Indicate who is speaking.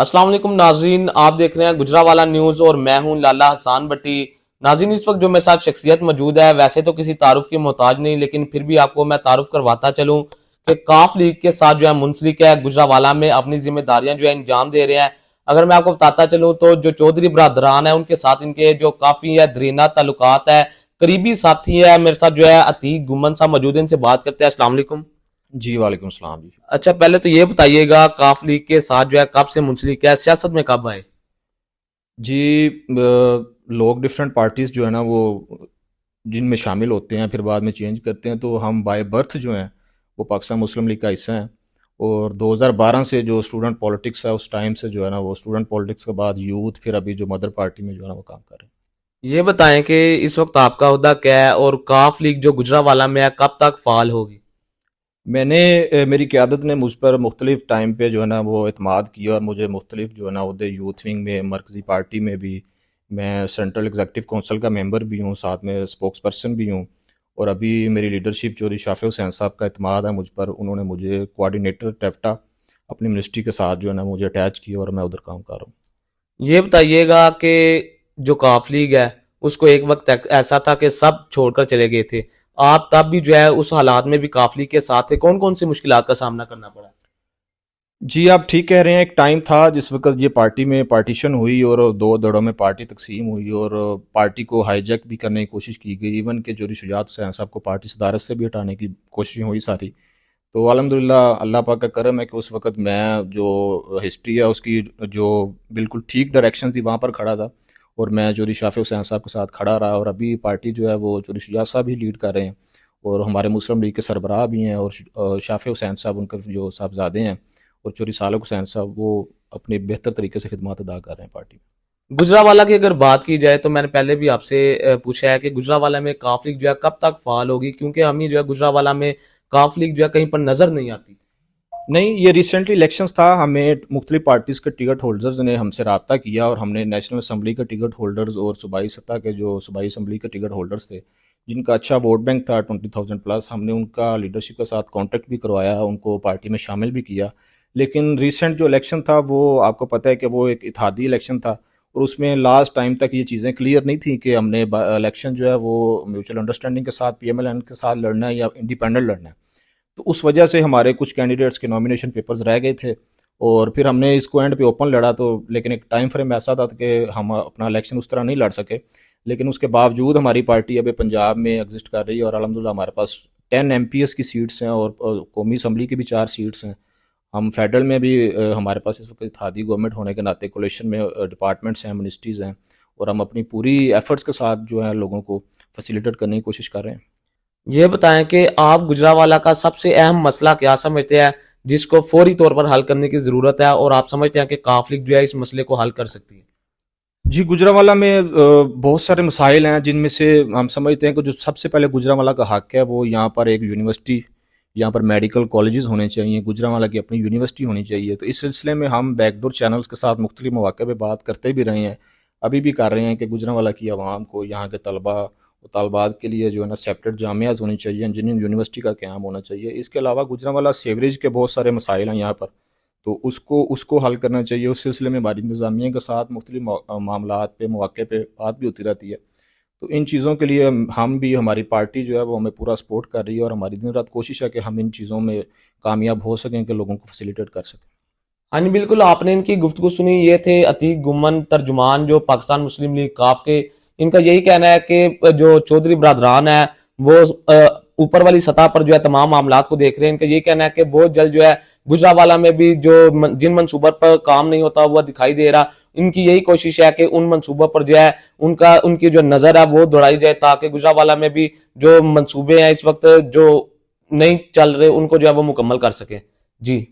Speaker 1: अस्सलाम वालेकुम नाजरीन, आप देख रहे हैं गुजरावाला न्यूज और मैं हूं लाला हसान भट्टी। नाजरीन, इस वक्त जो मेरे साथ शख्सियत मौजूद है, वैसे तो किसी तारुफ की मोहताज नहीं, लेकिन फिर भी आपको मैं तारुफ करवाता चलूं कि काफ लीग के साथ जो है मुंसलिक है, गुजरावाला में अपनी जिम्मेदारियां जो है अंजाम दे रहे हैं। अगर मैं आपको बताता चलूं तो जो चौधरी बरादरान है उनके साथ इनके जो काफी है दरीना ताल्लुकात है, करीबी साथी है। मेरे साथ जो है अतीक गुमन साहब मौजूद है, इनसे बात करते हैं। अस्सलाम वालेकुम।
Speaker 2: जी वालेकुम सलाम जी।
Speaker 1: अच्छा, पहले तो ये बताइएगा काफ लीग के साथ जो है कब से मुंसलिक है, सियासत में कब आए?
Speaker 2: जी लोग डिफरेंट पार्टीज जो है ना वो जिनमें शामिल होते हैं फिर बाद में चेंज करते हैं, तो हम बाय बर्थ जो हैं वो पाकिस्तान मुस्लिम लीग का हिस्सा हैं। और 2012 से जो स्टूडेंट पॉलिटिक्स है उस टाइम से जो है ना वो स्टूडेंट पॉलिटिक्स के बाद यूथ, फिर अभी जो मदर पार्टी में जो है ना वो काम कर रहे हैं।
Speaker 1: ये बताएं कि इस वक्त आपका ओहदा क्या है और काफ लीग जो गुजरावाला में है कब तक फाल होगी?
Speaker 2: मैंने मेरी क़यादत ने मुझ पर मुख्तलिफ टाइम पे जो है ना वो एतमाद किया और मुझे मुख्तलिफ जो है ना उहदे यूथ विंग में, मरकज़ी पार्टी में भी, मैं सेंट्रल एग्जीक्यूटिव कौंसल का मेंबर भी हूँ, साथ में स्पोक्स पर्सन भी हूँ। और अभी मेरी लीडरशिप चौधरी शाफिर हुसैन साहब का एतमाद है मुझ पर, उन्होंने मुझे कोऑर्डिनेटर टेफ्टा अपनी मिनिस्ट्री के साथ जो है ना मुझे अटैच किया और मैं उधर काम कर रहा हूँ।
Speaker 1: ये बताइएगा कि जो काफ लीग है उसको एक वक्त ऐसा था कि सब छोड़कर चले गए थे, आप तब भी जो है उस हालात में भी काफ लीग के साथ थे, कौन कौन सी मुश्किलात का सामना करना पड़ा?
Speaker 2: जी, आप ठीक कह रहे हैं। एक टाइम था जिस वक़्त ये पार्टी में पार्टीशन हुई और 2 धड़ों में पार्टी तक़सीम हुई और पार्टी को हाईजैक भी करने की कोशिश की गई। इवन के चौधरी शुजात हुसैन साहब को पार्टी सदारत से भी हटाने की कोशिशें हुई सारी। तो अल्हम्दुलिल्लाह अल्लाह पाक का करम है कि उस वक़्त मैं जो हिस्ट्री है उसकी जो बिल्कुल ठीक डायरेक्शन थी वहाँ पर खड़ा था और मैं चौधरी शाफिर हुसैन साहब के साथ खड़ा रहा। और अभी पार्टी जो है वो चौधरी शुजात साहब ही लीड कर रहे हैं और हमारे मुस्लिम लीग के सरबराह भी हैं और शाफिर हुसैन साहब उनके जो साहबजादे हैं और चौधरी सालक हुसैन साहब वो अपने बेहतर तरीके से खिदमत अदा कर रहे हैं पार्टी में।
Speaker 1: गुजरावाला की अगर बात की जाए तो मैंने पहले भी आपसे पूछा है कि गुजरावाला में काफ लीग जो है कब तक फाल होगी, क्योंकि हम ही जो है गुजरावाला में काफ लीग जो है कहीं पर नजर नहीं आती।
Speaker 2: नहीं, ये रिसेंटली इलेक्शंस था, हमें मुख्तलिफ पार्टीज़ के टिकट होल्डर्स ने हमसे रब्ता किया और हमने नेशनल असम्बली के टिकट होल्डर्स और सूबाई सतह के जो सूबाई असम्बली के टिकट होल्डर्स थे जिनका अच्छा वोट बैंक था 20,000 प्लस, हमने उनका लीडरशिप के साथ कॉन्टेक्ट भी करवाया, उनको पार्टी में शामिल भी किया। लेकिन रिसेंट जो इलेक्शन था वो आपको पता है कि वो एक इत्तेहादी इलेक्शन था और उसमें लास्ट टाइम तक ये चीज़ें क्लियर नहीं थी कि हमने इलेक्शन जो है वो म्यूचुअल अंडरस्टैंडिंग के साथ PMLN के साथ लड़ना है या इंडिपेंडेंट लड़ना है। तो उस वजह से हमारे कुछ कैंडिडेट्स के नॉमिनेशन पेपर्स रह गए थे और फिर हमने इसको एंड पे ओपन लड़ा। तो लेकिन एक टाइम फ्रेम ऐसा था कि हम अपना इलेक्शन उस तरह नहीं लड़ सके। लेकिन उसके बावजूद हमारी पार्टी अभी पंजाब में एग्जिस्ट कर रही है और अलहमदिल्ला हमारे पास 10 MPS की सीट्स हैं और कौमी असम्बली की भी 4 सीट्स हैं। हम फेडरल में भी हमारे पास इस वक्त इत्तेहादी गवर्नमेंट होने के नाते कोलिशन में डिपार्टमेंट्स हैं, मिनिस्ट्रीज़ हैं और हम अपनी पूरी एफर्ट्स के साथ जो है लोगों को फैसिलिटेट करने की कोशिश कर रहे हैं।
Speaker 1: ये बताएं कि आप गुजरावाला का सबसे अहम मसला क्या समझते हैं जिसको फौरी तौर पर हल करने की जरूरत है और आप समझते हैं कि काफ लीग जो है इस मसले को हल कर सकती है?
Speaker 2: जी, गुजरांवाला में बहुत सारे मसाइल हैं जिनमें से हम समझते हैं कि जो सबसे पहले गुजरांवाला का हक है वो यहाँ पर एक यूनिवर्सिटी, यहाँ पर मेडिकल कॉलेजेस होने चाहिए, गुजरांवाला की अपनी यूनिवर्सिटी होनी चाहिए। तो इस सिलसिले में हम बैकडोर चैनल्स के साथ मुख्तलिफ मौक़े पे बात करते भी रहे हैं, अभी भी कर रहे हैं कि गुजरांवाला की आवाम को, यहाँ के तलबा और तलबात के लिए जो है ना सेपरेट जामियाज़ होनी चाहिए, इंजीनियरिंग यूनिवर्सिटी का क़याम होना चाहिए। इसके अलावा गुजरांवाला सीवरेज के बहुत सारे मसाइल हैं यहाँ पर, तो उसको उसको हल करना चाहिए। उस सिलसिले में हमारी इंतज़ामिया के साथ मुख्तलिफ मामलात पे, मौक़े पे बात भी होती रहती है। तो इन चीज़ों के लिए हम भी, हमारी पार्टी जो है वो हमें पूरा सपोर्ट कर रही है और हमारी दिन रात कोशिश है कि हम इन चीज़ों में कामयाब हो सकें कि लोगों को फैसिलिटेट कर सकें।
Speaker 1: हाँ जी, बिल्कुल आपने इनकी गुफ्तगू सुनी। ये थे अतीक गुमन, तर्जुमान जो पाकिस्तान मुस्लिम लीग काफ के। इनका यही कहना है कि जो चौधरी बरादरान है वो ऊपर वाली सतह पर जो है तमाम मामलात को देख रहे हैं। इनका यही कहना है कि बहुत जल्द जो है गुजरावाला में भी जो जिन मंसूबों पर काम नहीं होता हुआ दिखाई दे रहा, इनकी यही कोशिश है कि उन मंसूबों पर जो है उनकी जो नजर है वो दौड़ाई जाए, ताकि गुजरावाला में भी जो मंसूबे हैं इस वक्त जो नहीं चल रहे उनको जो है वो मुकम्मल कर सके। जी।